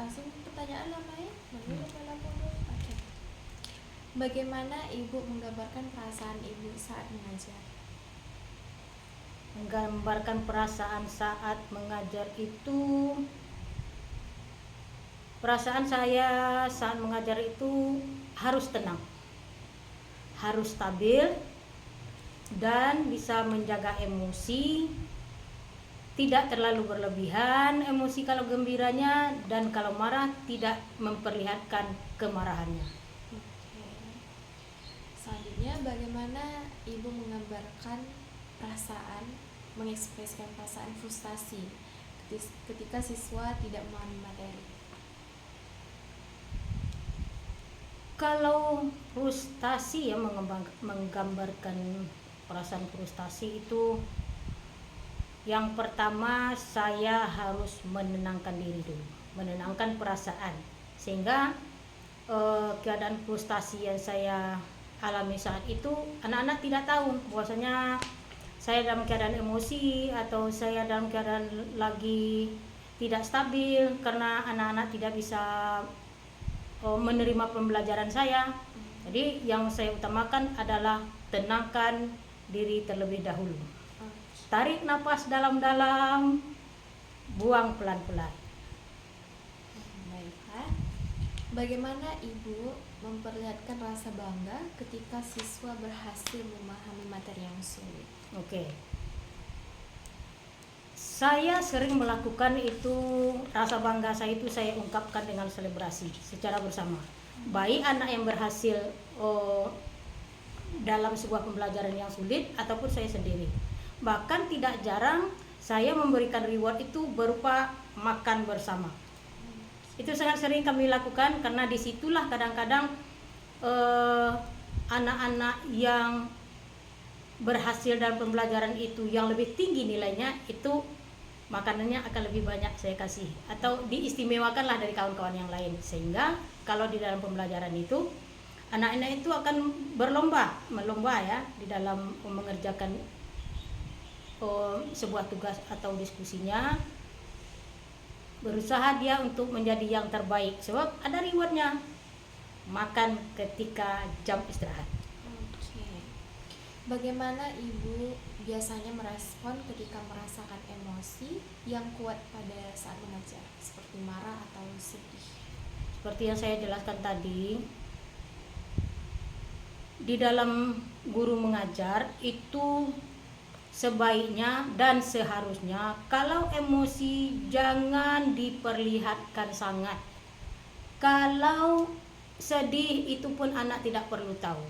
langsung pertanyaan lama ya. Oke. Bagaimana ibu menggambarkan perasaan ibu saat mengajar? Menggambarkan perasaan saat mengajar itu, perasaan saya saat mengajar itu harus tenang, harus stabil, dan bisa menjaga emosi, tidak terlalu berlebihan emosi kalau gembiranya, dan kalau marah tidak memperlihatkan kemarahannya. Oke. Selanjutnya, bagaimana ibu menggambarkan perasaan, mengekspresikan perasaan frustasi ketika siswa tidak memahami materi? Kalau frustasi ya, menggambarkan perasaan frustasi itu, yang pertama saya harus menenangkan diri dulu, menenangkan perasaan, sehingga keadaan frustasi yang saya alami saat itu anak-anak tidak tahu bahwasanya saya dalam keadaan emosi atau saya dalam keadaan lagi tidak stabil, karena anak-anak tidak bisa menerima pembelajaran saya. Jadi yang saya utamakan adalah tenangkan diri terlebih dahulu. Tarik nafas dalam-dalam, buang pelan-pelan. Baiklah. Bagaimana ibu memperlihatkan rasa bangga ketika siswa berhasil memahami materi yang sulit? Oke. Saya sering melakukan itu, rasa bangga saya itu saya ungkapkan dengan selebrasi secara bersama. Baik anak yang berhasil dalam sebuah pembelajaran yang sulit ataupun saya sendiri. Bahkan tidak jarang saya memberikan reward itu berupa makan bersama. Itu sangat sering kami lakukan, karena disitulah kadang-kadang anak-anak yang berhasil dalam pembelajaran itu yang lebih tinggi nilainya, itu makanannya akan lebih banyak saya kasih atau diistimewakanlah dari kawan-kawan yang lain, sehingga kalau di dalam pembelajaran itu anak-anak itu akan melomba ya di dalam mengerjakan sebuah tugas atau diskusinya, berusaha dia untuk menjadi yang terbaik, sebab ada rewardnya, makan ketika jam istirahat. Oke. Bagaimana ibu biasanya merespon ketika merasakan emosi yang kuat pada saat mengajar, seperti marah atau sedih? Seperti yang saya jelaskan tadi, di dalam guru mengajar itu sebaiknya dan seharusnya kalau emosi jangan diperlihatkan sangat. Kalau sedih itu pun anak tidak perlu tahu.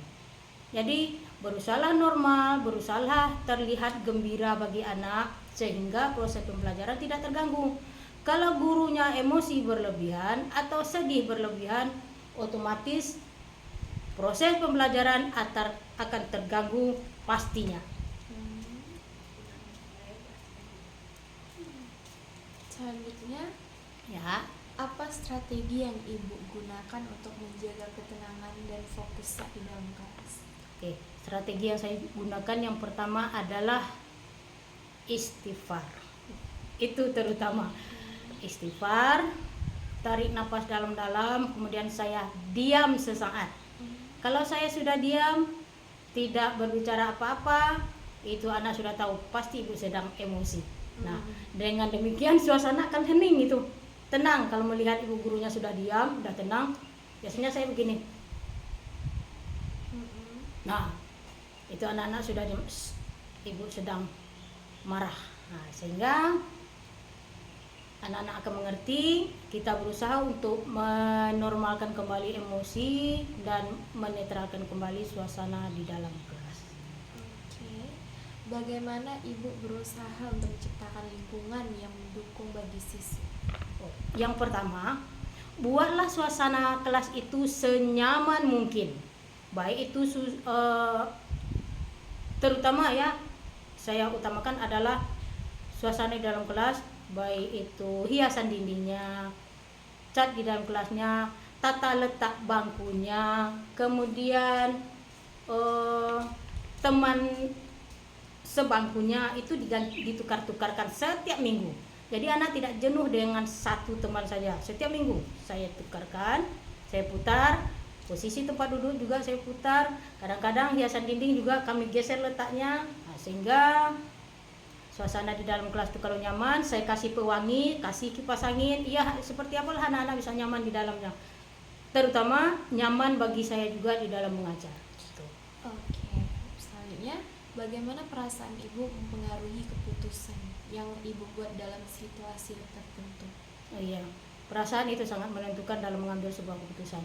Jadi berusahalah normal, berusahalah terlihat gembira bagi anak sehingga proses pembelajaran tidak terganggu. Kalau gurunya emosi berlebihan atau sedih berlebihan, otomatis proses pembelajaran akan terganggu pastinya. Selanjutnya, Ya, apa strategi yang ibu gunakan untuk menjaga ketenangan dan fokus saat di dalam kelas? oke. Strategi yang saya gunakan yang pertama adalah istighfar. Itu terutama istighfar, tarik nafas dalam-dalam, kemudian saya diam sesaat. Kalau saya sudah diam, tidak berbicara apa-apa, itu anak sudah tahu pasti ibu sedang emosi. Nah, dengan demikian suasana akan hening, itu tenang. Kalau melihat ibu gurunya sudah diam, sudah tenang, biasanya saya begini. Nah, itu anak-anak sudah diam, ibu sedang marah. Nah, sehingga anak-anak akan mengerti, kita berusaha untuk menormalkan kembali emosi dan menetralkan kembali suasana di dalam kelas. Oke. Bagaimana ibu berusaha untuk menciptakan lingkungan yang mendukung bagi siswa? Yang pertama, buatlah suasana kelas itu senyaman mungkin. Baik itu terutama ya, saya utamakan adalah suasana di dalam kelas, baik itu hiasan dindingnya, cat di dalam kelasnya, tata letak bangkunya, kemudian teman sebangkunya itu ditukar-tukarkan setiap minggu. Jadi anak tidak jenuh dengan satu teman saja. Setiap minggu saya tukarkan, saya putar, posisi tempat duduk juga saya putar. Kadang-kadang hiasan dinding juga kami geser letaknya, sehingga suasana di dalam kelas itu kalau nyaman. Saya kasih pewangi, kasih kipas angin, ya seperti apalah anak-anak bisa nyaman di dalamnya. Terutama nyaman bagi saya juga di dalam mengajar. Oke, selanjutnya bagaimana perasaan ibu mempengaruhi keputusan yang ibu buat dalam situasi tertentu? Oh iya, perasaan itu sangat menentukan dalam mengambil sebuah keputusan.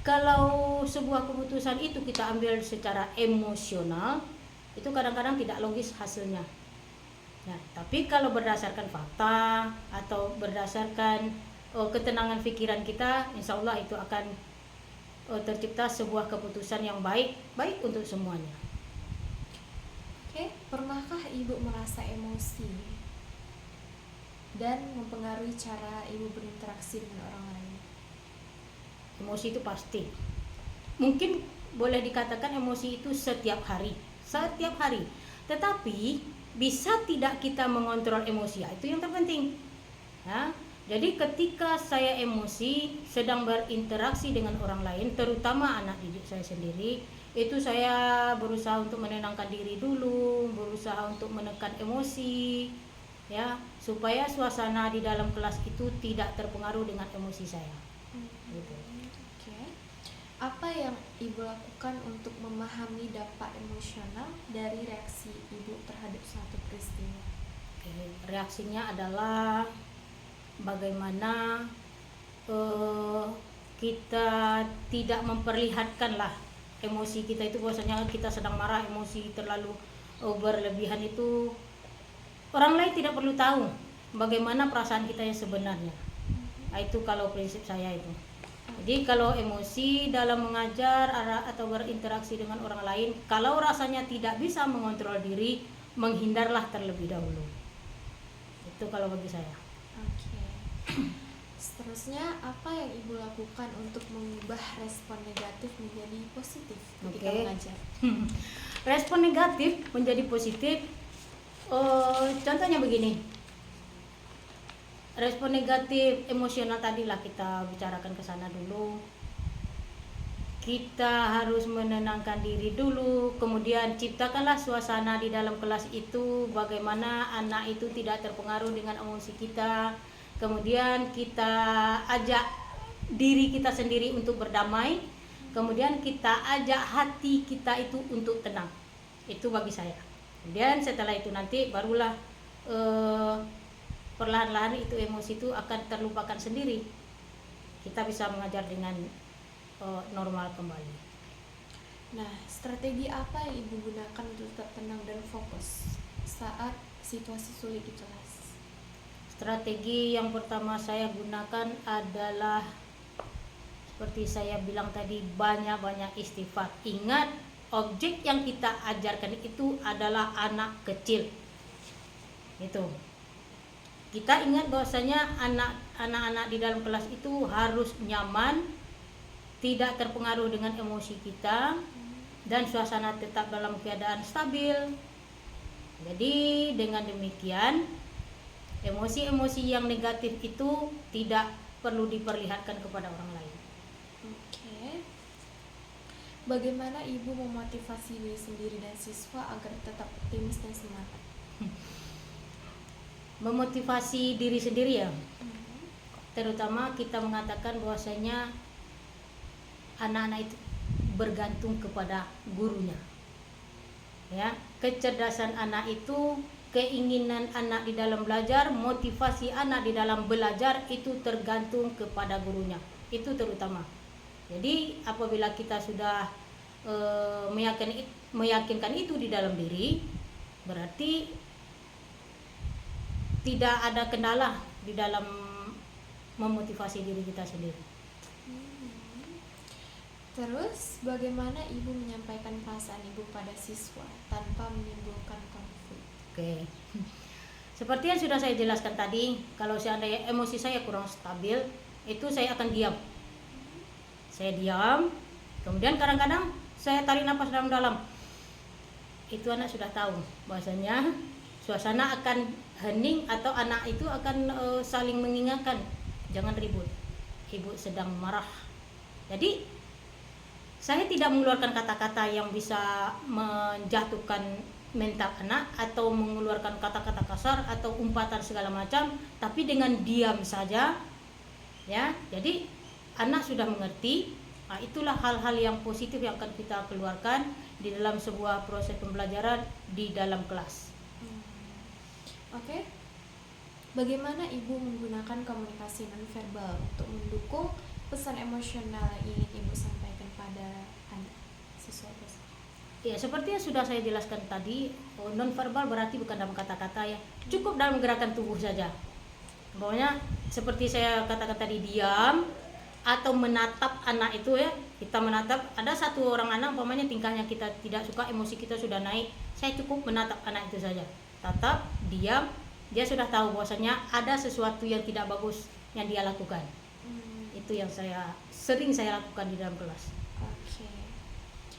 Kalau sebuah keputusan itu kita ambil secara emosional, itu kadang-kadang tidak logis hasilnya. Nah, tapi kalau berdasarkan fakta atau berdasarkan ketenangan pikiran kita, insya Allah itu akan tercipta sebuah keputusan yang baik untuk semuanya. Oke, pernahkah ibu merasa emosi dan mempengaruhi cara ibu berinteraksi dengan orang lain? Emosi itu pasti. Mungkin boleh dikatakan emosi itu setiap hari. Tetapi bisa tidak kita mengontrol emosi, itu yang terpenting. Ya, jadi ketika saya emosi sedang berinteraksi dengan orang lain, terutama anak didik saya sendiri, itu saya berusaha untuk menenangkan diri dulu, berusaha untuk menekan emosi, ya, supaya suasana di dalam kelas itu tidak terpengaruh dengan emosi saya. Gitu. Oke. Apa yang ibu lakukan untuk memahami dampak emosional dari reaksi ibu terhadap suatu peristiwa? Oke, reaksinya adalah bagaimana kita tidak memperlihatkanlah emosi kita itu, bahwasanya kita sedang marah, emosi terlalu berlebihan itu orang lain tidak perlu tahu bagaimana perasaan kita yang sebenarnya. Nah, itu kalau prinsip saya itu. Jadi kalau emosi dalam mengajar atau berinteraksi dengan orang lain, kalau rasanya tidak bisa mengontrol diri, menghindarlah terlebih dahulu. Itu kalau bagi saya. Oke. Seterusnya, apa yang ibu lakukan untuk mengubah respon negatif menjadi positif ketika mengajar? Respon negatif menjadi positif. Contohnya begini. Respon negatif emosional tadilah kita bicarakan ke sana dulu. Kita harus menenangkan diri dulu, kemudian ciptakanlah suasana di dalam kelas itu bagaimana anak itu tidak terpengaruh dengan emosi kita. Kemudian kita ajak diri kita sendiri untuk berdamai, kemudian kita ajak hati kita itu untuk tenang. Itu bagi saya. Kemudian setelah itu nanti barulah perlahan-lahan itu emosi itu akan terlupakan sendiri. Kita bisa mengajar dengan normal kembali. Nah, strategi apa yang ibu gunakan untuk tetap tenang dan fokus saat situasi sulit di kelas? Strategi yang pertama saya gunakan adalah seperti saya bilang tadi, banyak-banyak istighfar. Ingat, objek yang kita ajarkan itu adalah anak kecil. Itu. Kita ingat bahwasanya anak-anak di dalam kelas itu harus nyaman, tidak terpengaruh dengan emosi kita, dan suasana tetap dalam keadaan stabil. Jadi dengan demikian, emosi-emosi yang negatif itu tidak perlu diperlihatkan kepada orang lain. Oke. Bagaimana ibu memotivasi diri sendiri dan siswa agar tetap optimis dan semangat? Memotivasi diri sendiri ya, terutama kita mengatakan bahwasanya anak-anak itu bergantung kepada gurunya. Ya, kecerdasan anak itu, keinginan anak di dalam belajar, motivasi anak di dalam belajar itu tergantung kepada gurunya. Itu terutama. Jadi apabila kita sudah meyakinkan itu di dalam diri, berarti tidak ada kendala di dalam memotivasi diri kita sendiri. Terus, bagaimana ibu menyampaikan perasaan ibu pada siswa tanpa menimbulkan konflik? Oke. Seperti yang sudah saya jelaskan tadi, kalau seandainya emosi saya kurang stabil, itu saya akan diam. Saya diam, kemudian kadang-kadang saya tarik nafas dalam-dalam. Itu anak sudah tahu bahwasanya suasana akan hening atau anak itu akan saling mengingatkan, jangan ribut, ibu sedang marah. Jadi saya tidak mengeluarkan kata-kata yang bisa menjatuhkan mental anak atau mengeluarkan kata-kata kasar atau umpatan segala macam, tapi dengan diam saja, ya. Jadi anak sudah mengerti. Nah, itulah hal-hal yang positif yang akan kita keluarkan di dalam sebuah proses pembelajaran di dalam kelas. Oke. Bagaimana ibu menggunakan komunikasi nonverbal untuk mendukung pesan emosional yang ingin ibu sampaikan pada anak siswa tersebut? Ya, seperti yang sudah saya jelaskan tadi, nonverbal berarti bukan dalam kata-kata ya, cukup dalam gerakan tubuh saja. Pokoknya seperti saya katakan tadi, diam atau menatap anak itu ya, kita menatap. Ada satu orang anak umpamanya tingkahnya kita tidak suka, emosi kita sudah naik, saya cukup menatap anak itu saja, tatap, diam, dia sudah tahu bahwasanya ada sesuatu yang tidak bagus yang dia lakukan. Itu yang sering saya lakukan di dalam kelas. Oke.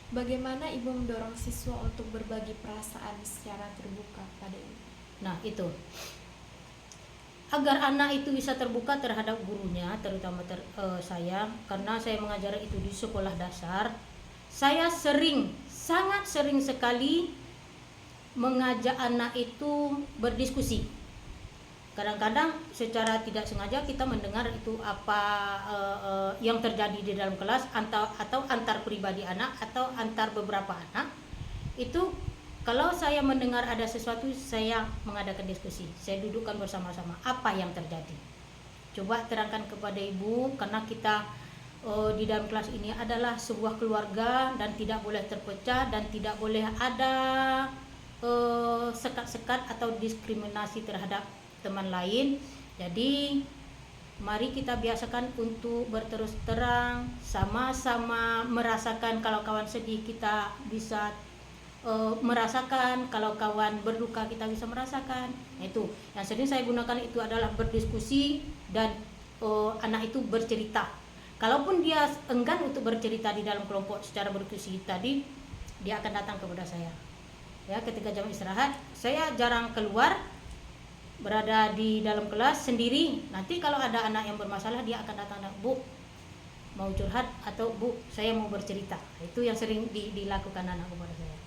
Bagaimana ibu mendorong siswa untuk berbagi perasaan secara terbuka pada ibu? Nah, itu agar anak itu bisa terbuka terhadap gurunya, terutama saya, karena saya mengajar itu di sekolah dasar. Saya sangat sering sekali mengajak anak itu berdiskusi. Kadang-kadang secara tidak sengaja kita mendengar itu apa yang terjadi di dalam kelas, atau antar pribadi anak atau antar beberapa anak. Itu kalau saya mendengar ada sesuatu, saya mengadakan diskusi. Saya dudukkan bersama-sama apa yang terjadi. Coba terangkan kepada ibu, karena kita di dalam kelas ini adalah sebuah keluarga dan tidak boleh terpecah dan tidak boleh ada sekat-sekat atau diskriminasi terhadap teman lain. Jadi mari kita biasakan untuk berterus terang, sama-sama merasakan. Kalau kawan sedih kita bisa merasakan, kalau kawan berduka kita bisa merasakan. Itu yang sering saya gunakan, itu adalah berdiskusi dan anak itu bercerita. Kalaupun dia enggan untuk bercerita di dalam kelompok secara berdiskusi tadi, dia akan datang kepada saya. Ya, ketika jam istirahat, saya jarang keluar, berada di dalam kelas sendiri. Nanti kalau ada anak yang bermasalah, dia akan datang, Bu, mau curhat, atau Bu, saya mau bercerita. Itu yang sering dilakukan anak kepada saya.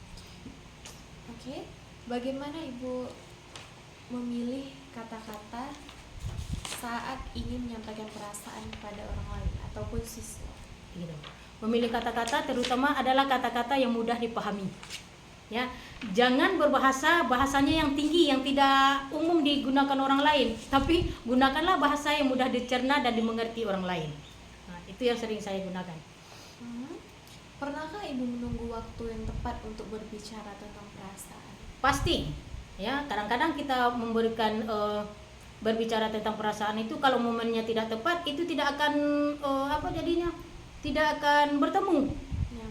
Oke. Bagaimana ibu memilih kata-kata saat ingin menyampaikan perasaan kepada orang lain ataupun siswa? Gitu. Memilih kata-kata terutama adalah kata-kata yang mudah dipahami. Ya, jangan bahasanya yang tinggi yang tidak umum digunakan orang lain, tapi gunakanlah bahasa yang mudah dicerna dan dimengerti orang lain. Nah, itu yang sering saya gunakan. Pernahkah ibu menunggu waktu yang tepat untuk berbicara tentang perasaan? Pasti. Ya, kadang-kadang kita memberikan berbicara tentang perasaan itu, kalau momennya tidak tepat, itu tidak akan tidak akan bertemu.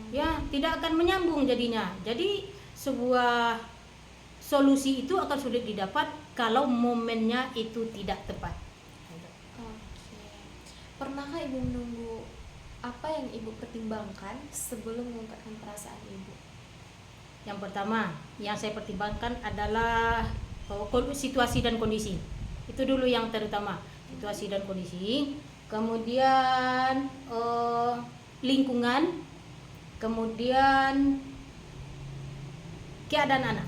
Ya, tidak akan menyambung jadinya. Jadi sebuah solusi itu akan sulit didapat kalau momennya itu tidak tepat. Oke. Pernahkah ibu menunggu apa yang ibu pertimbangkan sebelum mengungkapkan perasaan ibu? Yang pertama yang saya pertimbangkan adalah situasi dan kondisi. Itu dulu yang terutama, situasi dan kondisi. Kemudian lingkungan, kemudian keadaan anak.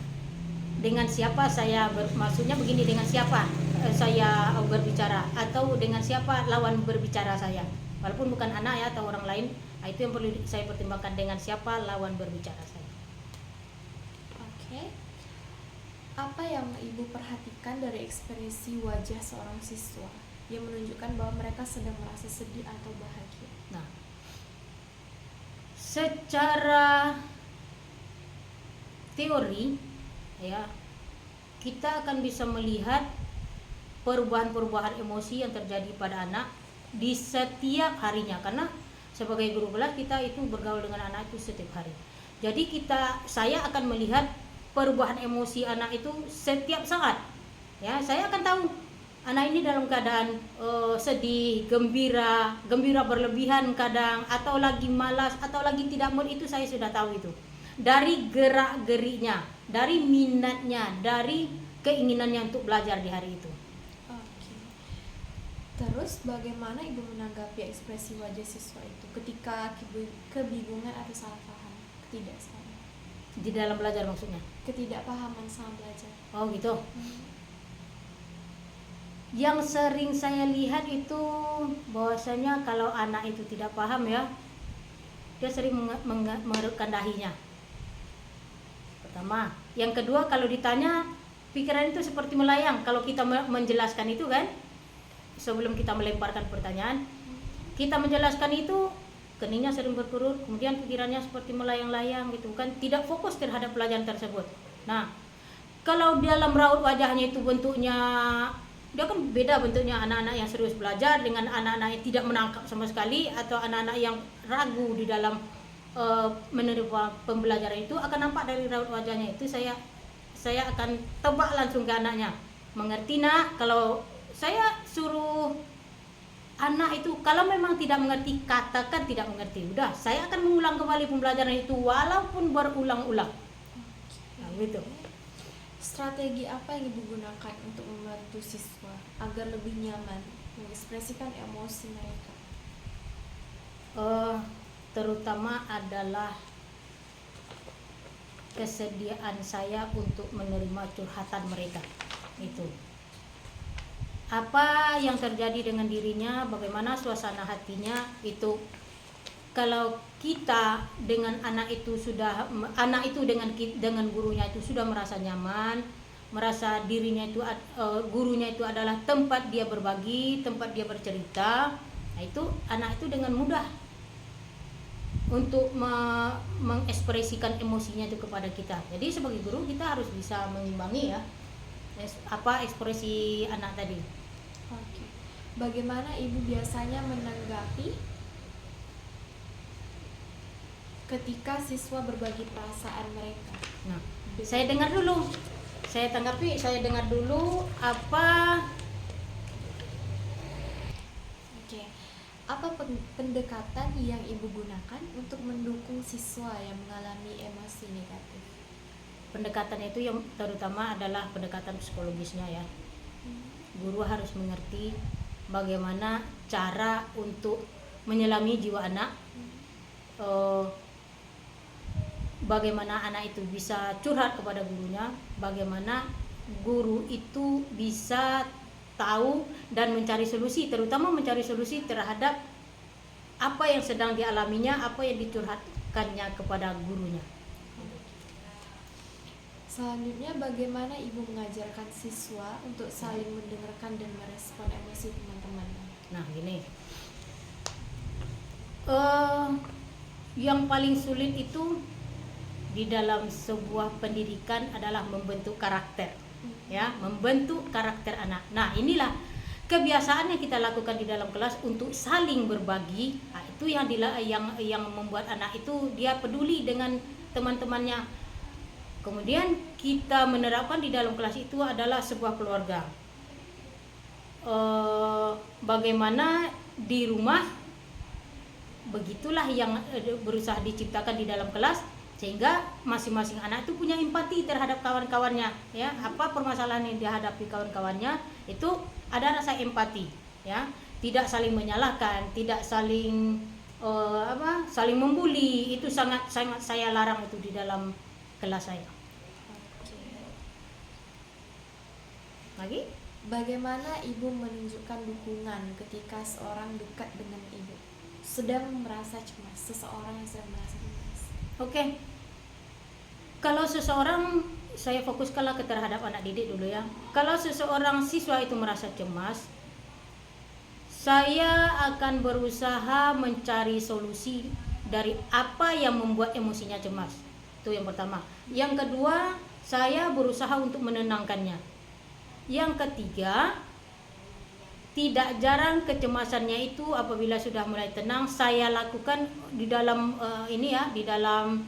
Dengan siapa saya maksudnya begini, dengan siapa saya berbicara, atau dengan siapa lawan berbicara saya. Walaupun bukan anak ya atau orang lain, itu yang perlu saya pertimbangkan, dengan siapa lawan berbicara saya. Oke. Apa yang ibu perhatikan dari ekspresi wajah seorang siswa yang menunjukkan bahwa mereka sedang merasa sedih atau bahagia? Nah, secara teori ya, kita akan bisa melihat perubahan-perubahan emosi yang terjadi pada anak di setiap harinya, karena sebagai guru kelas kita itu bergaul dengan anak itu setiap hari. Jadi saya akan melihat perubahan emosi anak itu setiap saat. Ya, saya akan tahu anak ini dalam keadaan sedih, gembira berlebihan kadang, atau lagi malas, atau lagi tidak mood, itu saya sudah tahu itu. Dari gerak-geriknya, dari minatnya, dari keinginannya untuk belajar di hari itu. Oke. Terus bagaimana Ibu menanggapi ekspresi wajah siswa itu ketika kebingungan atau salah paham, ketidakpahaman? Di dalam belajar maksudnya? Ketidakpahaman sama belajar. Oh gitu. Yang sering saya lihat itu bahwasanya kalau anak itu tidak paham ya, dia sering mengerutkan dahinya. Pertama. Yang kedua, kalau ditanya, pikiran itu seperti melayang. Kalau kita menjelaskan itu kan, sebelum kita melemparkan pertanyaan, kita menjelaskan itu, keningnya sering berkerut, kemudian pikirannya seperti melayang-layang gitu kan, tidak fokus terhadap pelajaran tersebut. Nah, kalau dalam raut wajahnya itu bentuknya, dia kan beda bentuknya anak-anak yang serius belajar dengan anak-anak yang tidak menangkap sama sekali, atau anak-anak yang ragu di dalam menerima pembelajaran itu. Akan nampak dari raut wajahnya itu, saya akan tebak langsung ke anaknya, mengerti nak? Kalau saya suruh anak itu, kalau memang tidak mengerti, katakan tidak mengerti, udah saya akan mengulang kembali pembelajaran itu walaupun berulang-ulang. Nah, gitu. Strategi apa yang Ibu gunakan untuk membantu siswa agar lebih nyaman mengekspresikan emosi mereka? Terutama adalah kesediaan saya untuk menerima curhatan mereka. Itu apa yang terjadi dengan dirinya, bagaimana suasana hatinya itu. Kalau kita dengan anak itu dengan gurunya itu sudah merasa nyaman, merasa dirinya itu gurunya itu adalah tempat dia berbagi, tempat dia bercerita, nah itu anak itu dengan mudah untuk mengekspresikan emosinya itu kepada kita. Jadi sebagai guru kita harus bisa mengimbangi ya ekspresi anak tadi. Oke. Bagaimana Ibu biasanya menanggapi ketika siswa berbagi perasaan mereka? Nah, saya dengar dulu apa. Apa pendekatan yang Ibu gunakan untuk mendukung siswa yang mengalami emosi negatif? Pendekatan itu yang terutama adalah pendekatan psikologisnya ya. Guru harus mengerti bagaimana cara untuk menyelami jiwa anak, bagaimana anak itu bisa curhat kepada gurunya, bagaimana guru itu bisa tahu dan mencari solusi, terutama mencari solusi terhadap apa yang sedang dialaminya, apa yang dicurhatkannya kepada gurunya. Selanjutnya, bagaimana Ibu mengajarkan siswa untuk saling mendengarkan dan merespon emosi teman-temannya? Nah, gini. Yang paling sulit itu di dalam sebuah pendidikan adalah membentuk karakter. Ya, membentuk karakter anak. Nah, inilah kebiasaan yang kita lakukan di dalam kelas untuk saling berbagi. Nah, itu yang membuat anak itu dia peduli dengan teman-temannya. Kemudian kita menerapkan di dalam kelas itu adalah sebuah keluarga. Bagaimana di rumah, begitulah yang berusaha diciptakan di dalam kelas, sehingga masing-masing anak itu punya empati terhadap kawan-kawannya ya. Apa permasalahan yang dihadapi kawan-kawannya itu ada rasa empati ya, tidak saling menyalahkan, tidak saling saling membuli. Itu sangat saya larang itu di dalam kelas saya. Lagi, bagaimana Ibu menunjukkan dukungan ketika seorang dekat dengan Ibu sedang merasa cemas, seseorang yang sedang merasa cemas? Oke. Kalau seseorang, saya fokuskanlah ke terhadap anak didik dulu ya. Kalau seseorang siswa itu merasa cemas, saya akan berusaha mencari solusi dari apa yang membuat emosinya cemas. Itu yang pertama. Yang kedua, saya berusaha untuk menenangkannya. Yang ketiga, tidak jarang kecemasannya itu apabila sudah mulai tenang, saya lakukan di dalam di dalam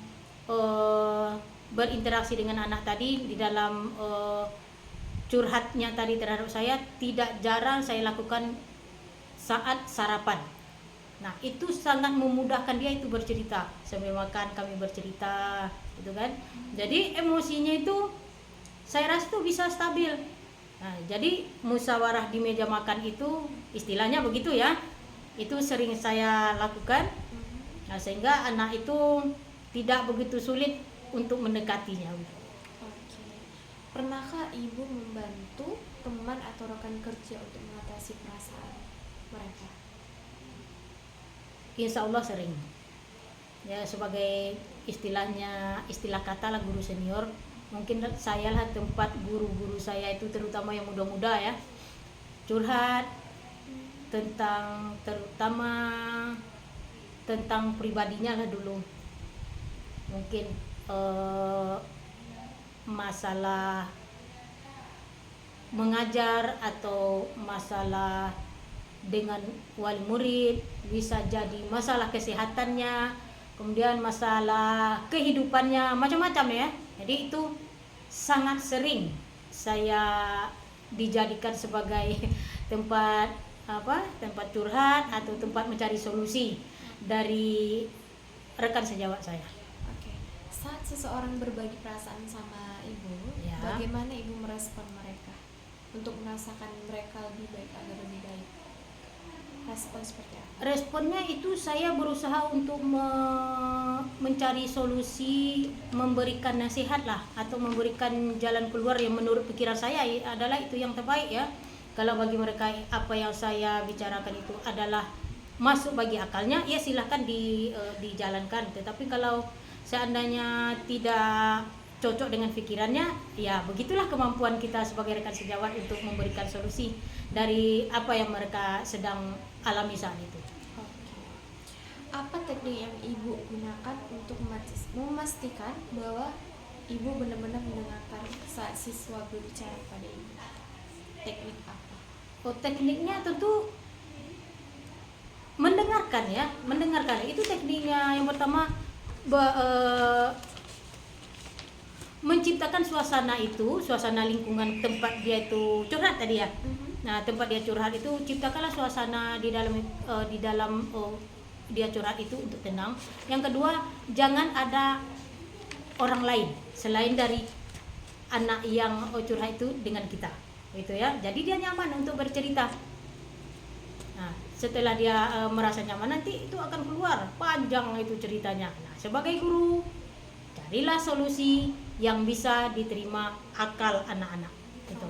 berinteraksi dengan anak tadi, di dalam curhatnya tadi terhadap saya, tidak jarang saya lakukan saat sarapan. Nah, itu sangat memudahkan dia itu bercerita. Sambil makan kami bercerita, gitu kan. Jadi emosinya itu saya rasa itu bisa stabil. Nah, jadi musyawarah di meja makan itu istilahnya begitu ya. Itu sering saya lakukan. Nah, sehingga anak itu tidak begitu sulit untuk mendekatinya. Oke. Pernahkah ibu membantu teman atau rekan kerja untuk mengatasi perasaan mereka? Insya Allah sering. Ya, sebagai istilah kata lah guru senior, mungkin saya lah tempat guru-guru saya itu, terutama yang muda-muda ya, curhat terutama tentang pribadinya lah dulu. Mungkin masalah mengajar atau masalah dengan wali murid, bisa jadi masalah kesehatannya, kemudian masalah kehidupannya, macam-macam ya. Jadi itu sangat sering saya dijadikan sebagai tempat tempat curhat atau tempat mencari solusi dari rekan sejawat saya. Oke. Saat seseorang berbagi perasaan sama ibu, Ya. bagaimana ibu merespon mereka untuk merasakan mereka lebih baik agar lebih baik? Respon seperti apa? Responnya itu saya berusaha untuk mencari solusi, memberikan nasihat lah, atau memberikan jalan keluar yang menurut pikiran saya adalah itu yang terbaik ya. Kalau bagi mereka apa yang saya bicarakan itu adalah masuk bagi akalnya, ya silahkan dijalankan. Tetapi kalau seandainya tidak cocok dengan pikirannya, ya begitulah kemampuan kita sebagai rekan sejawat untuk memberikan solusi dari apa yang mereka sedang alami saat itu. Oke. Apa teknik yang ibu gunakan untuk memastikan bahwa ibu benar-benar mendengarkan saat siswa berbicara pada ibu? Teknik apa? Tekniknya tentu mendengarkan ya, mendengarkan itu tekniknya. Yang pertama menciptakan suasana lingkungan tempat dia itu curhat tadi ya. Nah, tempat dia curhat itu ciptakanlah suasana di dalam dia curhat itu untuk tenang. Yang kedua, jangan ada orang lain selain dari anak yang curhat itu dengan kita, gitu ya. Jadi dia nyaman untuk bercerita. Nah, setelah dia merasa nyaman, nanti itu akan keluar panjang itu ceritanya. Nah, sebagai guru, carilah solusi yang bisa diterima akal anak-anak. Gitu.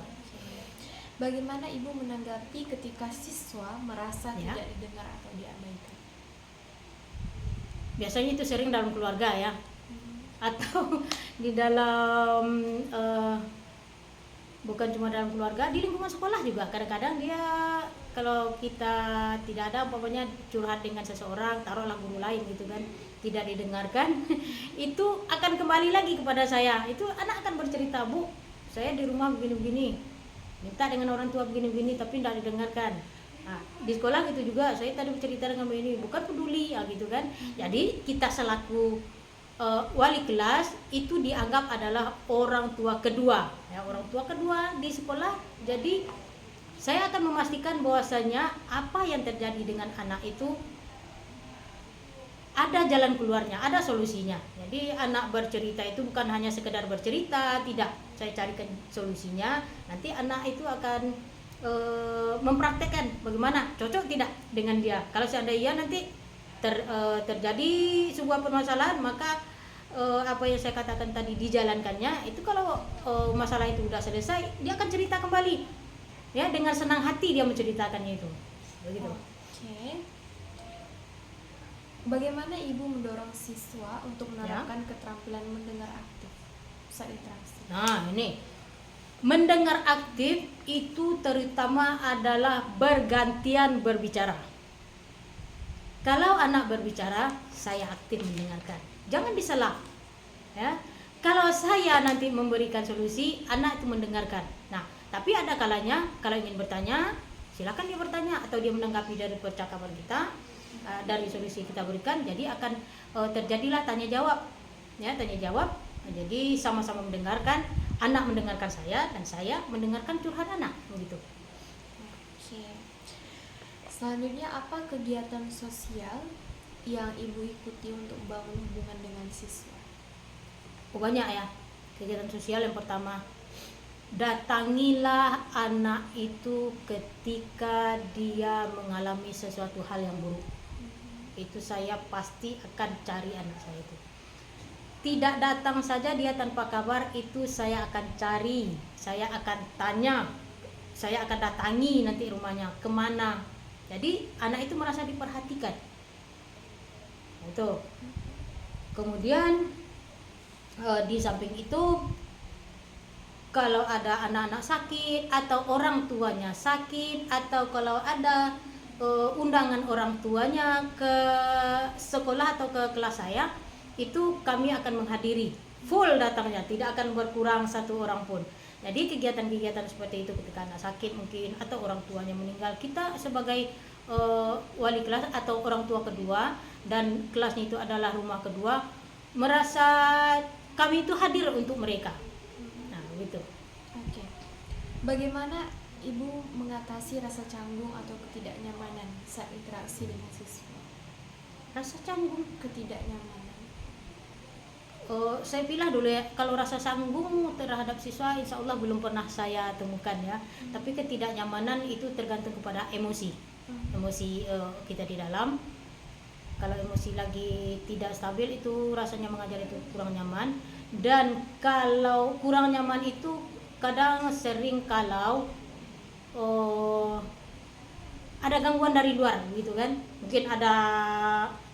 Bagaimana ibu menanggapi ketika siswa merasa Ya. tidak didengar atau diabaikan? Biasanya itu sering dalam keluarga ya, atau di dalam bukan cuma dalam keluarga, di lingkungan sekolah juga. Kadang-kadang dia, kalau kita tidak ada umpamanya curhat dengan seseorang, taruhlah guru lain gitu kan, tidak didengarkan, itu akan kembali lagi kepada saya. Itu anak akan bercerita, "Bu, saya di rumah begini-begini, minta dengan orang tua begini-begini, tapi tidak didengarkan." Nah, di sekolah gitu juga, saya tadi bercerita dengan begini, bukan peduli ya gitu kan. Jadi kita selaku wali kelas itu dianggap adalah orang tua kedua ya, orang tua kedua di sekolah. Jadi saya akan memastikan bahwasanya apa yang terjadi dengan anak itu ada jalan keluarnya, ada solusinya. Jadi anak bercerita itu bukan hanya sekedar bercerita, tidak, saya carikan solusinya. Nanti anak itu akan mempraktekkan bagaimana cocok tidak dengan dia. Kalau seandainya nanti terjadi sebuah permasalahan, maka apa yang saya katakan tadi dijalankannya. Itu kalau masalah itu sudah selesai, dia akan cerita kembali ya, dengan senang hati dia menceritakannya itu begitu. Oke. Bagaimana ibu mendorong siswa untuk menerapkan keterampilan mendengar aktif saat interaksi? Nah, ini mendengar aktif itu terutama adalah bergantian berbicara. Kalau anak berbicara, saya aktif mendengarkan. Jangan disalah. Ya. Kalau saya nanti memberikan solusi, anak itu mendengarkan. Nah, tapi ada kalanya kalau ingin bertanya, silakan dia bertanya atau dia menanggapi dari percakapan kita, dari solusi kita berikan. Jadi akan terjadilah tanya jawab. Ya, tanya jawab. Jadi sama-sama mendengarkan, anak mendengarkan saya dan saya mendengarkan curhat anak, begitu. Oke. Selanjutnya, apa kegiatan sosial yang ibu ikuti untuk membangun hubungan dengan siswa? Banyak ya kegiatan sosial. Yang pertama datangilah anak itu ketika dia mengalami sesuatu hal yang buruk. Itu saya pasti akan cari anak saya itu. Tidak datang saja dia tanpa kabar, itu saya akan cari, saya akan tanya, saya akan datangi nanti rumahnya kemana. Jadi anak itu merasa diperhatikan. Itu. Kemudian di samping itu, kalau ada anak-anak sakit atau orang tuanya sakit, atau kalau ada undangan orang tuanya ke sekolah atau ke kelas saya, itu kami akan menghadiri, full datangnya, tidak akan berkurang satu orang pun. Jadi kegiatan-kegiatan seperti itu ketika anak sakit mungkin atau orang tuanya meninggal, kita sebagai wali kelas atau orang tua kedua, dan kelasnya itu adalah rumah kedua, merasa kami itu hadir untuk mereka. Nah, gitu. Oke. Bagaimana Ibu mengatasi rasa canggung atau ketidaknyamanan saat interaksi dengan siswa? Rasa canggung, Ketidaknyamanan. saya pilih dulu ya, kalau rasa canggung terhadap siswa insya Allah belum pernah saya temukan ya. Tapi ketidaknyamanan itu tergantung kepada emosi kita di dalam. Kalau emosi lagi tidak stabil, itu rasanya mengajar itu kurang nyaman. Dan kalau kurang nyaman itu kadang sering kalau ada gangguan dari luar gitu kan, mungkin ada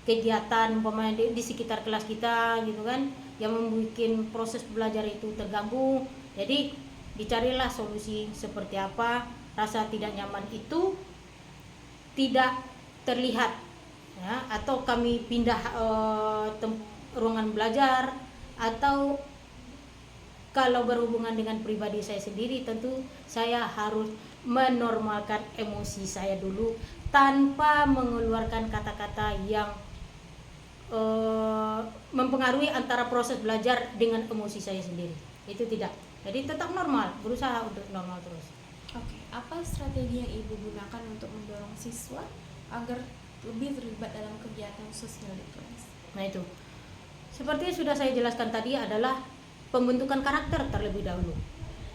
kegiatan umpamanya di sekitar kelas kita gitu kan, yang membuat proses belajar itu terganggu. Jadi dicarilah solusi seperti apa rasa tidak nyaman itu tidak terlihat ya, atau kami pindah ruangan belajar, atau kalau berhubungan dengan pribadi saya sendiri, tentu saya harus menormalkan emosi saya dulu tanpa mengeluarkan kata-kata yang mempengaruhi antara proses belajar dengan emosi saya sendiri. Itu tidak. Jadi tetap normal, berusaha untuk normal terus. Oke. Apa strategi yang Ibu gunakan untuk mendorong siswa agar lebih terlibat dalam kegiatan sosial di kelas? Nah itu, seperti yang sudah saya jelaskan tadi, adalah pembentukan karakter terlebih dahulu.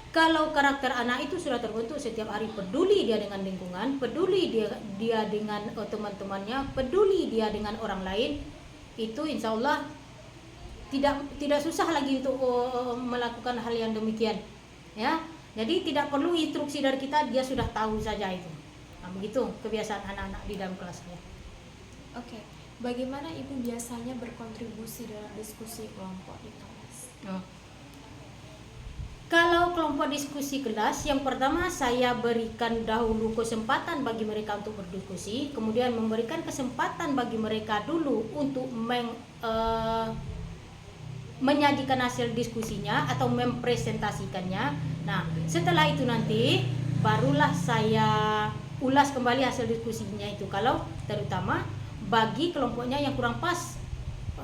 Kalau karakter anak itu sudah terbentuk, setiap hari peduli dia dengan lingkungan, peduli dia dengan teman-temannya, peduli dia dengan orang lain, itu insya Allah tidak susah lagi untuk melakukan hal yang demikian ya. Jadi tidak perlu instruksi dari kita, dia sudah tahu saja itu. Nah, begitu kebiasaan anak-anak di dalam kelasnya. Oke. Bagaimana Ibu biasanya berkontribusi dalam diskusi kelompok di kelas? Kalau kelompok diskusi kelas, yang pertama saya berikan dahulu kesempatan bagi mereka untuk berdiskusi, kemudian memberikan kesempatan bagi mereka dulu untuk menyajikan hasil diskusinya atau mempresentasikannya. Nah, setelah itu nanti barulah saya ulas kembali hasil diskusinya itu, kalau terutama bagi kelompoknya yang kurang pas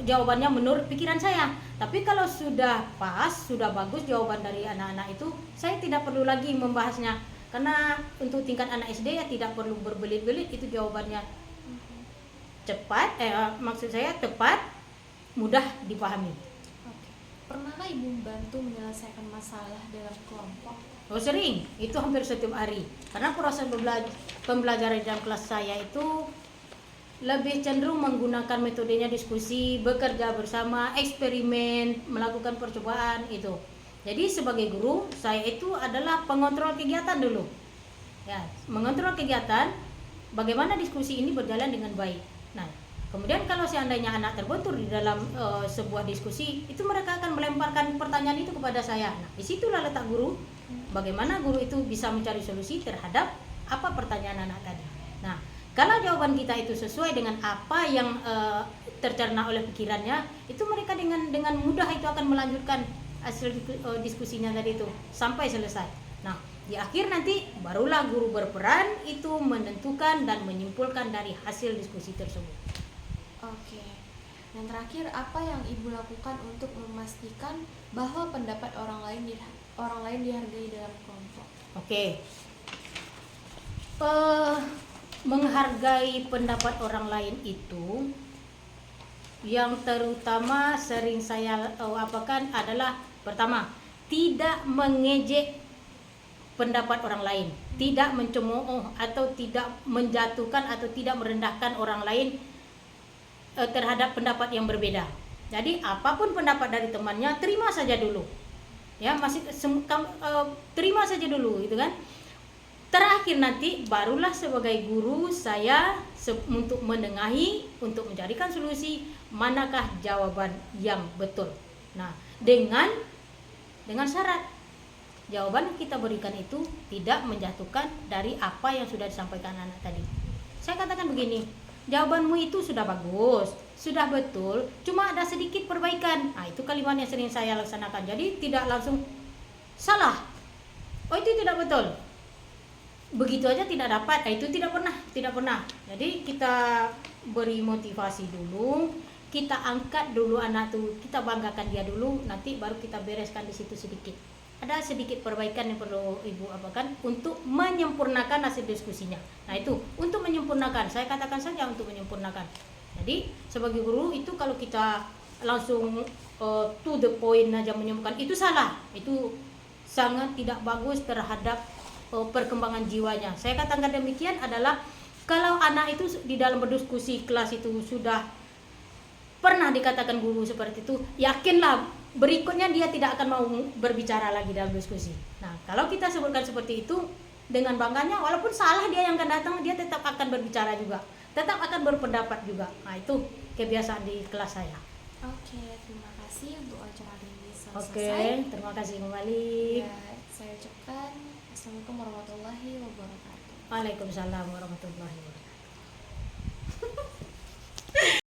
jawabannya menurut pikiran saya. Tapi kalau sudah pas, sudah bagus jawaban dari anak-anak itu, saya tidak perlu lagi membahasnya, karena untuk tingkat anak SD ya tidak perlu berbelit-belit, itu jawabannya cepat, maksud saya tepat, mudah dipahami. Oke. Pernahkah Ibu membantu menyelesaikan masalah dalam kelompok? Oh sering, itu hampir setiap hari, karena proses pembelajaran dalam kelas saya itu lebih cenderung menggunakan metodenya diskusi, bekerja bersama, eksperimen, melakukan percobaan itu. Jadi sebagai guru, saya itu adalah pengontrol kegiatan dulu. Ya, mengontrol kegiatan, bagaimana diskusi ini berjalan dengan baik. Nah, kemudian kalau seandainya anak terbentur di dalam sebuah diskusi, itu mereka akan melemparkan pertanyaan itu kepada saya. Nah, disitulah letak guru. Bagaimana guru itu bisa mencari solusi terhadap apa pertanyaan anak tadi. Nah, kalau jawaban kita itu sesuai dengan apa yang tercerna oleh pikirannya, itu mereka dengan mudah itu akan melanjutkan hasil diskusinya tadi itu sampai selesai. Nah, di akhir nanti barulah guru berperan itu menentukan dan menyimpulkan dari hasil diskusi tersebut. Oke. Dan terakhir, apa yang Ibu lakukan untuk memastikan bahwa pendapat orang lain dihargai dalam kelompok? Oke. Menghargai pendapat orang lain itu, yang terutama sering saya apakan adalah, pertama, tidak mengejek pendapat orang lain, tidak mencemooh atau tidak menjatuhkan atau tidak merendahkan orang lain terhadap pendapat yang berbeda. Jadi apapun pendapat dari temannya terima saja dulu, ya terima saja dulu, gitu kan. Terakhir nanti barulah sebagai guru saya untuk menengahi, untuk mencarikan solusi manakah jawaban yang betul. Nah, dengan syarat jawaban yang kita berikan itu tidak menjatuhkan dari apa yang sudah disampaikan anak tadi. Saya katakan begini, jawabanmu itu sudah bagus, sudah betul, cuma ada sedikit perbaikan. Nah, itu kalimat yang sering saya laksanakan. Jadi tidak langsung salah, oh itu tidak betul, begitu aja tidak dapat. Nah, itu tidak pernah. Jadi kita beri motivasi dulu, kita angkat dulu anak tuh, kita banggakan dia dulu, nanti baru kita bereskan di situ sedikit. Ada sedikit perbaikan yang perlu Ibu apakan untuk menyempurnakan hasil diskusinya. Nah, itu untuk menyempurnakan, saya katakan saja untuk menyempurnakan. Jadi sebagai guru itu kalau kita langsung to the point aja menyempurnakan, itu salah, itu sangat tidak bagus terhadap perkembangan jiwanya. Saya katakan demikian adalah kalau anak itu di dalam berdiskusi kelas itu sudah pernah dikatakan guru seperti itu, yakinlah berikutnya dia tidak akan mau berbicara lagi dalam diskusi. Nah, kalau kita sebutkan seperti itu dengan bangganya, walaupun salah dia yang akan datang, dia tetap akan berbicara juga, tetap akan berpendapat juga. Nah, itu kebiasaan di kelas saya. Oke, terima kasih untuk acara hari ini selesai. Oke, terima kasih kembali. Ya, saya ucapkan Assalamualaikum warahmatullahi wabarakatuh. Waalaikumsalam warahmatullahi wabarakatuh.